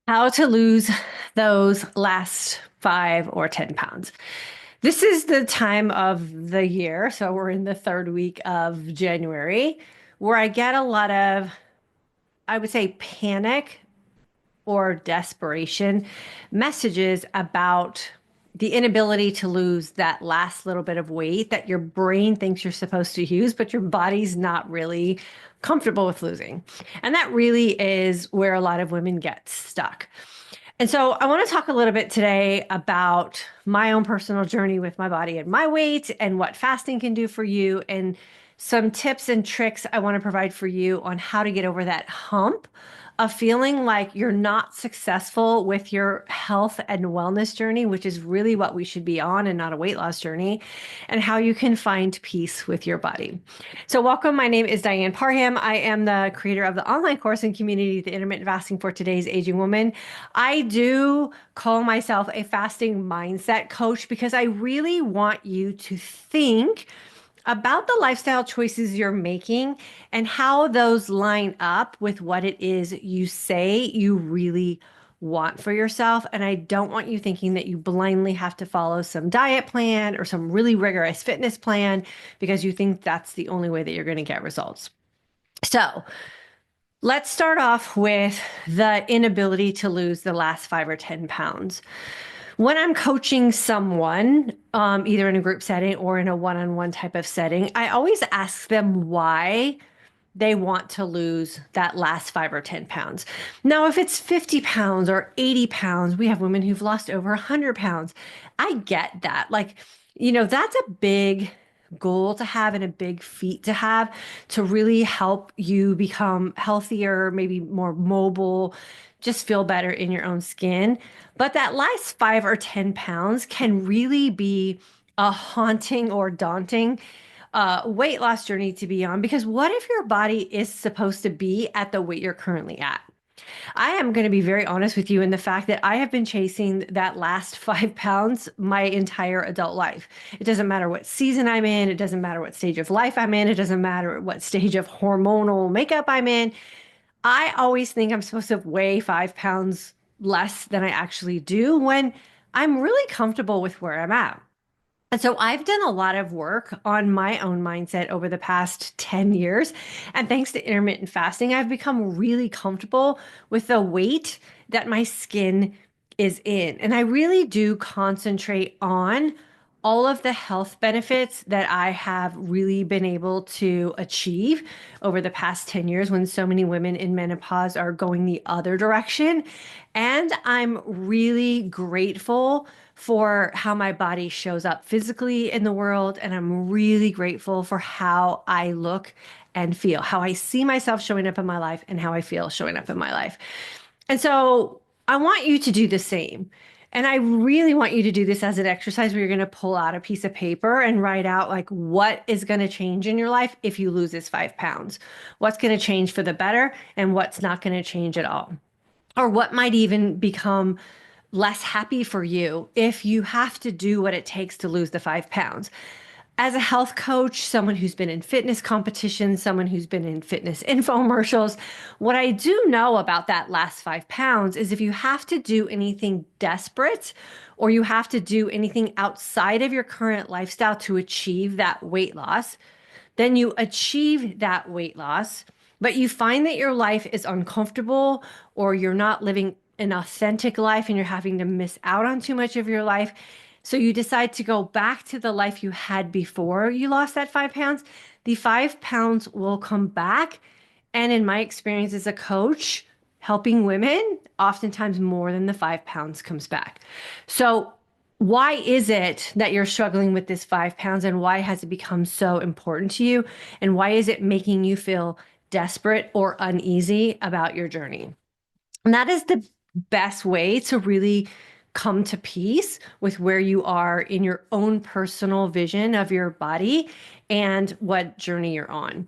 How to lose those last 5 or 10 pounds. This is the time of the year, so we're in the third week of January, where I get a lot of, I would say, panic or desperation messages about the inability to lose that last little bit of weight that your brain thinks you're supposed to use, but your body's not really comfortable with losing. And that really is where a lot of women get stuck. And so I want to talk a little bit today about my own personal journey with my body and my weight and what fasting can do for you and some tips and tricks I want to provide for you on how to get over that hump of feeling like you're not successful with your health and wellness journey, which is really what we should be on and not a weight loss journey, and how you can find peace with your body. So welcome, my name is Ann Parham. I am the creator of the online course and community, The Intermittent Fasting for Today's Aging Woman. I do call myself a fasting mindset coach because I really want you to think about the lifestyle choices you're making and how those line up with what it is you say you really want for yourself. And I don't want you thinking that you blindly have to follow some diet plan or some really rigorous fitness plan because you think that's the only way that you're going to get results. So, let's start off with the inability to lose the last 5 or 10 pounds. When I'm coaching someone, either in a group setting or in a one-on-one type of setting, I always ask them why they want to lose that last 5 or 10 pounds. Now, if it's 50 pounds or 80 pounds, we have women who've lost over 100 pounds. I get that. That's a big goal to have and a big feat to have to really help you become healthier, maybe more mobile, just feel better in your own skin. But that last 5 or 10 pounds can really be a haunting or daunting weight loss journey to be on, because what if your body is supposed to be at the weight you're currently at? I am going to be very honest with you in the fact that I have been chasing that last 5 pounds my entire adult life. It doesn't matter what season I'm in. It doesn't matter what stage of life I'm in. It doesn't matter what stage of hormonal makeup I'm in. I always think I'm supposed to weigh 5 pounds less than I actually do when I'm really comfortable with where I'm at. And so I've done a lot of work on my own mindset over the past 10 years. And thanks to intermittent fasting, I've become really comfortable with the weight that my skin is in. And I really do concentrate on all of the health benefits that I have really been able to achieve over the past 10 years when so many women in menopause are going the other direction. And I'm really grateful for how my body shows up physically in the world. And I'm really grateful for how I look and feel, how I see myself showing up in my life and how I feel showing up in my life. And so I want you to do the same. And I really want you to do this as an exercise where you're going to pull out a piece of paper and write out like what is going to change in your life if you lose this 5 pounds, what's going to change for the better and what's not going to change at all, or what might even become less happy for you if you have to do what it takes to lose the 5 pounds. As a health coach, someone who's been in fitness competitions, someone who's been in fitness infomercials, what I do know about that last 5 pounds is if you have to do anything desperate or you have to do anything outside of your current lifestyle to achieve that weight loss, then you achieve that weight loss, but you find that your life is uncomfortable or you're not living an authentic life and you're having to miss out on too much of your life. So you decide to go back to the life you had before you lost that 5 pounds. The 5 pounds will come back. And in my experience as a coach, helping women, oftentimes more than the 5 pounds comes back. So why is it that you're struggling with this 5 pounds and why has it become so important to you? And why is it making you feel desperate or uneasy about your journey? And that is the best way to really come to peace with where you are in your own personal vision of your body and what journey you're on.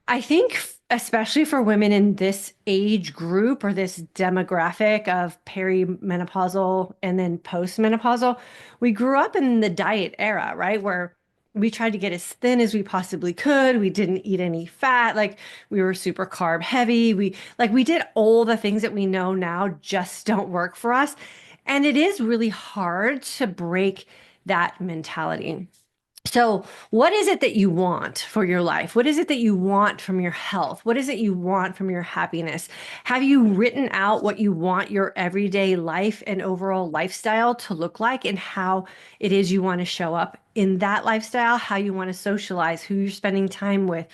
I think, especially for women in this age group or this demographic of perimenopausal and then postmenopausal, we grew up in the diet era, right? Where We tried to get as thin as we possibly could. We didn't eat any fat. Like we were super carb heavy. We did all the things that we know now just don't work for us. And it is really hard to break that mentality. So, what is it that you want for your life? What is it that you want from your health? What is it you want from your happiness? Have you written out what you want your everyday life and overall lifestyle to look like, and how it is you want to show up in that lifestyle, how you want to socialize, who you're spending time with,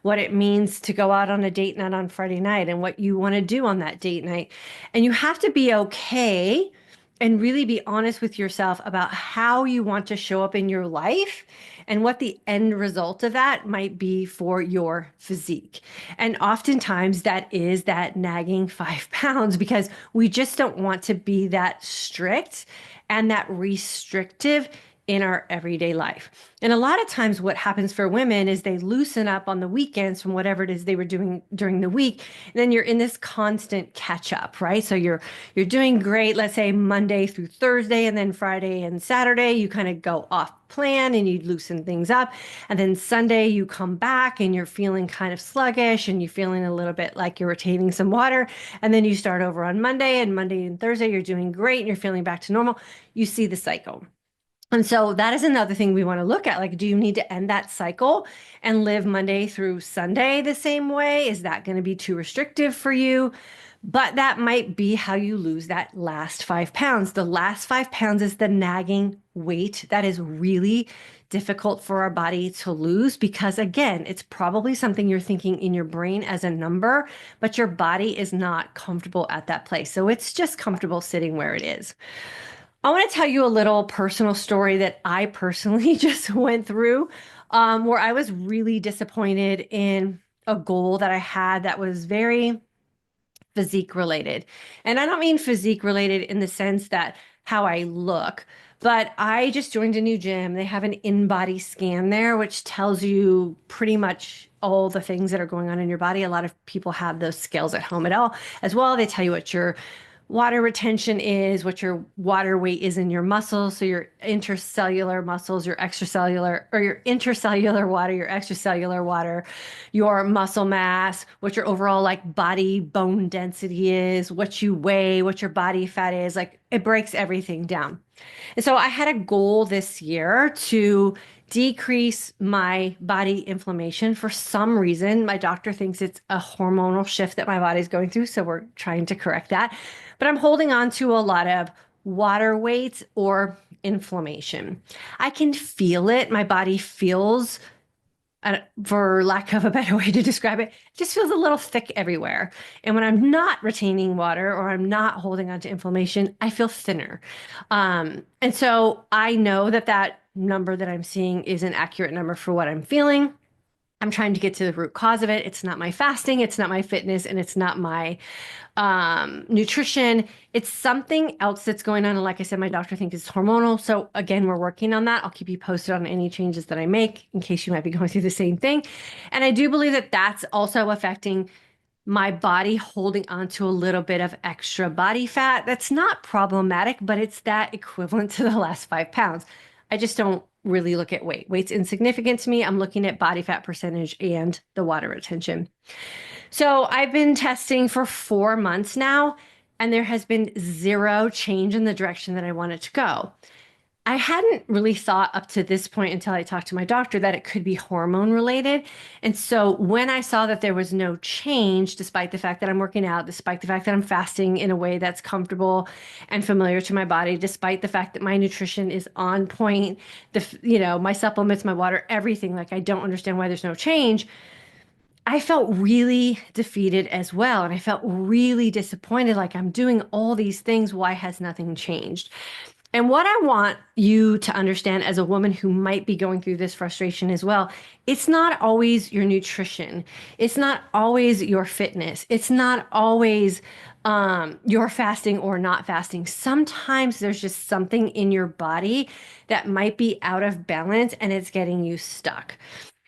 what it means to go out on a date night on Friday night, and what you want to do on that date night? And you have to be okay and really be honest with yourself about how you want to show up in your life and what the end result of that might be for your physique. And oftentimes that is that nagging 5 pounds, because we just don't want to be that strict and that restrictive in our everyday life. And a lot of times what happens for women is they loosen up on the weekends from whatever it is they were doing during the week. And then you're in this constant catch up, right? So you're doing great, let's say Monday through Thursday, and then Friday and Saturday you kind of go off plan and you loosen things up. And then Sunday you come back and you're feeling kind of sluggish and you're feeling a little bit like you're retaining some water. And then you start over on Monday, and Monday and Thursday you're doing great and you're feeling back to normal. You see the cycle. And so that is another thing we want to look at. Like, do you need to end that cycle and live Monday through Sunday the same way? Is that going to be too restrictive for you? But that might be how you lose that last 5 pounds. The last 5 pounds is the nagging weight that is really difficult for our body to lose, because again, it's probably something you're thinking in your brain as a number, but your body is not comfortable at that place. So it's just comfortable sitting where it is. I want to tell you a little personal story that I personally just went through, where I was really disappointed in a goal that I had that was very physique related. And I don't mean physique related in the sense that how I look, but I just joined a new gym. They have an in-body scan there, which tells you pretty much all the things that are going on in your body. A lot of people have those scales at home as well. They tell you what your water retention is, what your water weight is in your muscles. So your intercellular muscles, your extracellular, or your intercellular water, your extracellular water, your muscle mass, what your overall like body bone density is, what you weigh, what your body fat is. Like it breaks everything down. And so I had a goal this year to decrease my body inflammation. For some reason, my doctor thinks it's a hormonal shift that my body's going through. So we're trying to correct that. But I'm holding on to a lot of water weight or inflammation. I can feel it. My body feels, for lack of a better way to describe it, just feels a little thick everywhere. And when I'm not retaining water or I'm not holding on to inflammation, I feel thinner. And so I know that that number that I'm seeing is an accurate number for what I'm feeling. I'm trying to get to the root cause of it. It's not my fasting, it's not my fitness, and it's not my nutrition. It's something else that's going on. And like I said, my doctor thinks it's hormonal. So again, we're working on that. I'll keep you posted on any changes that I make in case you might be going through the same thing. And I do believe that that's also affecting my body holding on to a little bit of extra body fat. That's not problematic, but it's that equivalent to the last 5 pounds. I just don't really look at weight. Weight's insignificant to me. I'm looking at body fat percentage and the water retention. So I've been testing for 4 months now, and there has been zero change in the direction that I want it to go. I hadn't really thought up to this point until I talked to my doctor that it could be hormone related. And so when I saw that there was no change, despite the fact that I'm working out, despite the fact that I'm fasting in a way that's comfortable and familiar to my body, despite the fact that my nutrition is on point, my supplements, my water, everything, like I don't understand why there's no change. I felt really defeated as well. And I felt really disappointed. Like I'm doing all these things. Why has nothing changed? And what I want you to understand as a woman who might be going through this frustration as well, it's not always your nutrition. It's not always your fitness. It's not always your fasting or not fasting. Sometimes there's just something in your body that might be out of balance and it's getting you stuck.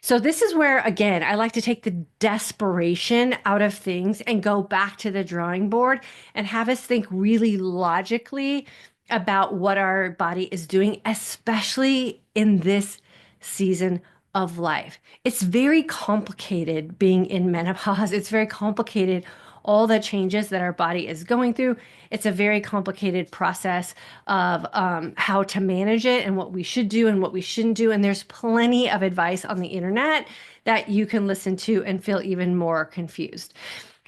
So this is where, again, I like to take the desperation out of things and go back to the drawing board and have us think really logically about what our body is doing, especially in this season of life. It's very complicated being in menopause. It's very complicated, all the changes that our body is going through. It's a very complicated process of how to manage it and what we should do and what we shouldn't do. And there's plenty of advice on the internet that you can listen to and feel even more confused.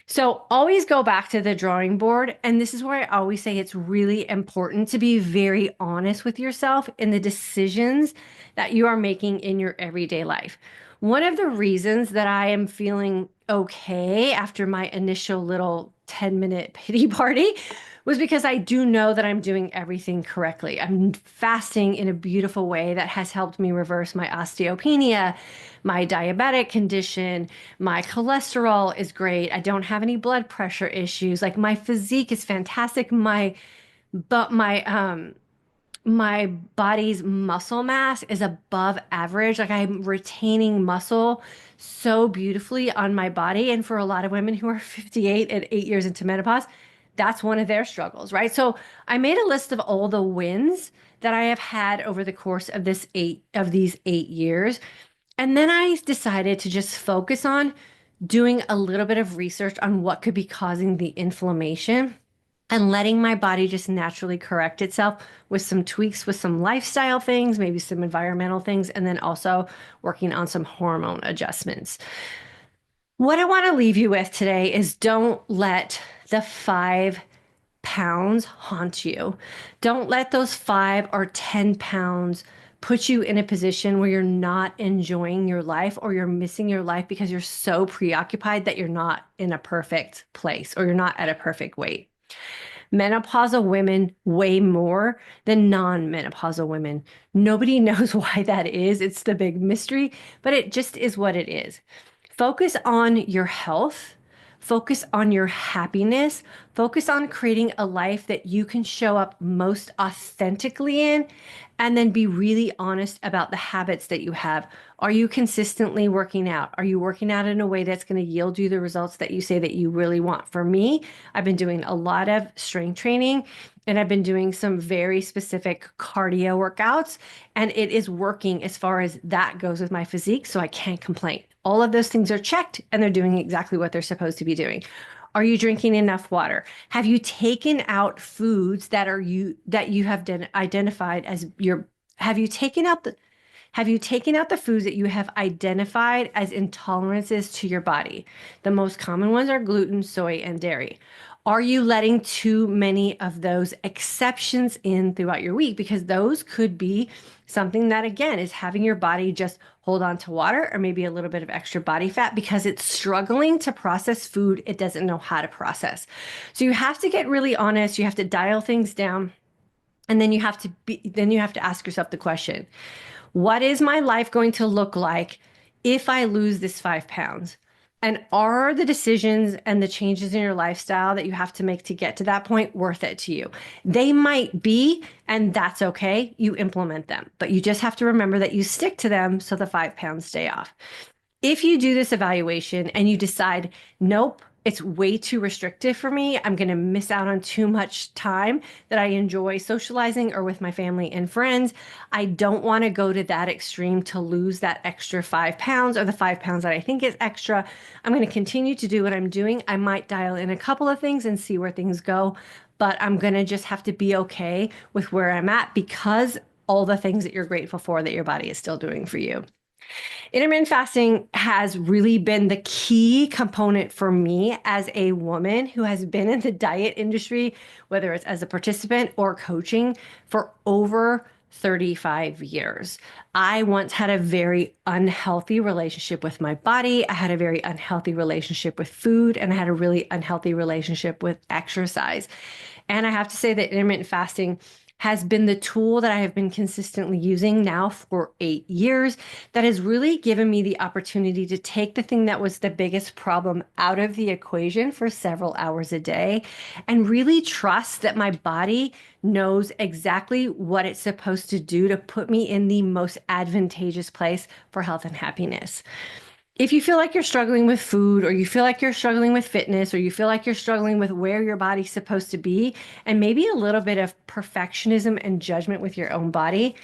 So always go back to the drawing board. And this is where I always say it's really important to be very honest with yourself in the decisions that you are making in your everyday life. One of the reasons that I am feeling okay after my initial little 10-minute pity party was because I do know that I'm doing everything correctly. I'm fasting in a beautiful way that has helped me reverse my osteopenia, my diabetic condition, my cholesterol is great. I don't have any blood pressure issues. Like my physique is fantastic. My body's muscle mass is above average. Like I'm retaining muscle so beautifully on my body. And for a lot of women who are 58 and 8 years into menopause, that's one of their struggles, right? So I made a list of all the wins that I have had over the course of these 8 years. And then I decided to just focus on doing a little bit of research on what could be causing the inflammation and letting my body just naturally correct itself with some tweaks, with some lifestyle things, maybe some environmental things, and then also working on some hormone adjustments. What I want to leave you with today is don't let the 5 pounds haunt you. Don't let those 5 or 10 pounds put you in a position where you're not enjoying your life or you're missing your life because you're so preoccupied that you're not in a perfect place or you're not at a perfect weight. Menopausal women weigh more than non-menopausal women. Nobody knows why that is. It's the big mystery, but it just is what it is. Focus on your health. Focus on your happiness. Focus on creating a life that you can show up most authentically in, and then be really honest about the habits that you have. Are you consistently working out? Are you working out in a way that's going to yield you the results that you say that you really want? For me, I've been doing a lot of strength training and I've been doing some very specific cardio workouts, and it is working as far as that goes with my physique. So I can't complain. All of those things are checked and they're doing exactly what they're supposed to be doing. Are you drinking enough water? Have you taken out foods that you have identified as your, have you taken out the foods that you have identified as intolerances to your body? The most common ones are gluten, soy, and dairy. Are you letting too many of those exceptions in throughout your week? Because those could be something that, again, is having your body just hold on to water or maybe a little bit of extra body fat because it's struggling to process food it doesn't know how to process. So you have to get really honest. You have to dial things down. And then you have to ask yourself the question, what is my life going to look like if I lose this 5 pounds? And are the decisions and the changes in your lifestyle that you have to make to get to that point worth it to you? They might be, and that's okay. You implement them, but you just have to remember that you stick to them so the 5 pounds stay off. If you do this evaluation and you decide, nope, it's way too restrictive for me, I'm going to miss out on too much time that I enjoy socializing or with my family and friends, I don't want to go to that extreme to lose that extra 5 pounds or the 5 pounds that I think is extra. I'm going to continue to do what I'm doing. I might dial in a couple of things and see where things go, but I'm going to just have to be okay with where I'm at because all the things that you're grateful for that your body is still doing for you. Intermittent fasting has really been the key component for me as a woman who has been in the diet industry, whether it's as a participant or coaching, for over 35 years. I once had a very unhealthy relationship with my body. I had a very unhealthy relationship with food, and I had a really unhealthy relationship with exercise. And I have to say that intermittent fasting has been the tool that I have been consistently using now for 8 years that has really given me the opportunity to take the thing that was the biggest problem out of the equation for several hours a day and really trust that my body knows exactly what it's supposed to do to put me in the most advantageous place for health and happiness. If you feel like you're struggling with food, or you feel like you're struggling with fitness, or you feel like you're struggling with where your body's supposed to be, and maybe a little bit of perfectionism and judgment with your own body,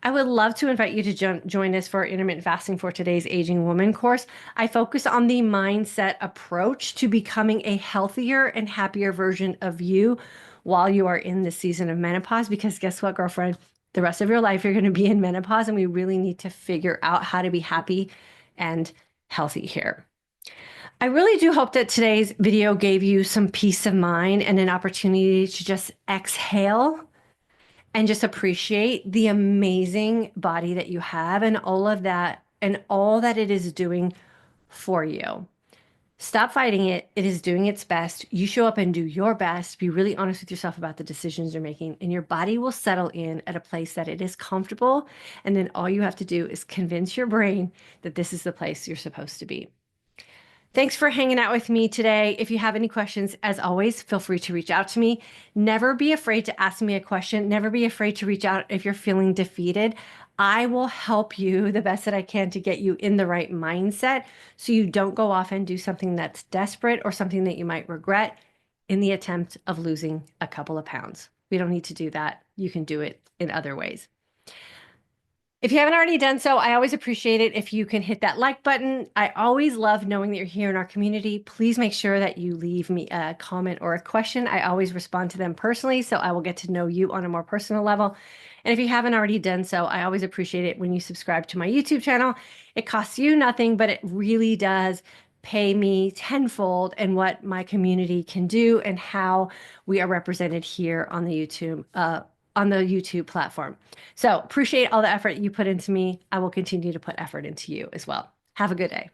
I would love to invite you to join us for our Intermittent Fasting for Today's Aging Woman course. I focus on the mindset approach to becoming a healthier and happier version of you while you are in the season of menopause. Because guess what, girlfriend? The rest of your life, you're going to be in menopause, and we really need to figure out how to be happy and healthy here. I really do hope that today's video gave you some peace of mind and an opportunity to just exhale and just appreciate the amazing body that you have and all of that and all that it is doing for you. Stop fighting it. It is doing its best. You show up and do your best. Be really honest with yourself about the decisions you're making, and your body will settle in at a place that it is comfortable. And then all you have to do is convince your brain that this is the place you're supposed to be. Thanks for hanging out with me today. If you have any questions, as always, feel free to reach out to me. Never be afraid to ask me a question. Never be afraid to reach out if you're feeling defeated. I will help you the best that I can to get you in the right mindset so you don't go off and do something that's desperate or something that you might regret in the attempt of losing a couple of pounds. We don't need to do that. You can do it in other ways. If you haven't already done so, I always appreciate it if you can hit that like button. I always love knowing that you're here in our community. Please make sure that you leave me a comment or a question. I always respond to them personally, so I will get to know you on a more personal level. And if you haven't already done so, I always appreciate it when you subscribe to my YouTube channel. It costs you nothing, but it really does pay me tenfold in what my community can do and how we are represented here on the YouTube platform. So appreciate all the effort you put into me. I will continue to put effort into you as well. Have a good day.